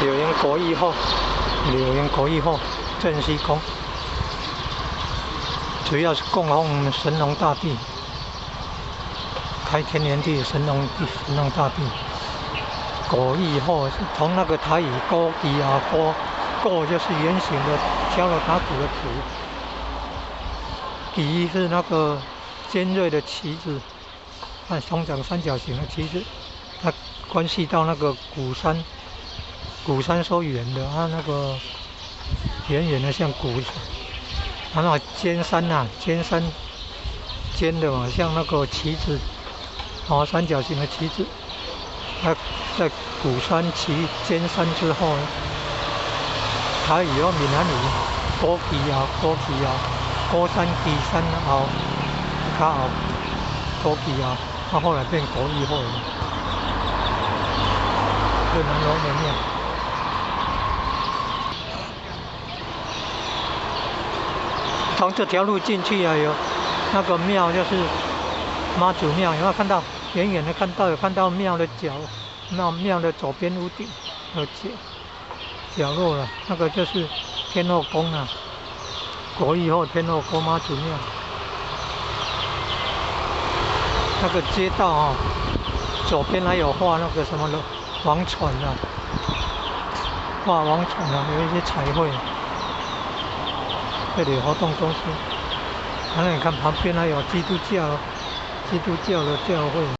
柳营国义后，镇西宫，主要是供奉神农大帝，开天园地的神农大帝。国义后是从那个台语国义啊，国就是圆形的敲锣打鼓的鼓，义是那个尖锐的旗子，看通常三角形的旗子，它关系到那个鼓山说圆的，它那个圆圆的像鼓，然后尖山尖的嘛，像那个旗子，三角形的旗子。它在鼓山旗尖山之后，台语闽南语鼓山旗山后，较后鼓旗后，它后来变国义后了，是南锣门庙。从这条路进去啊，有那个庙，就是妈祖庙，有没有看到？远远的有看到庙的角，庙的左边屋顶有角落了，那个就是天后宫啊，国义后天后宫妈祖庙。那个街道左边还有画那个什么王船啊，有一些彩绘。这里有活动中心，然后你看旁边还有基督教的教会。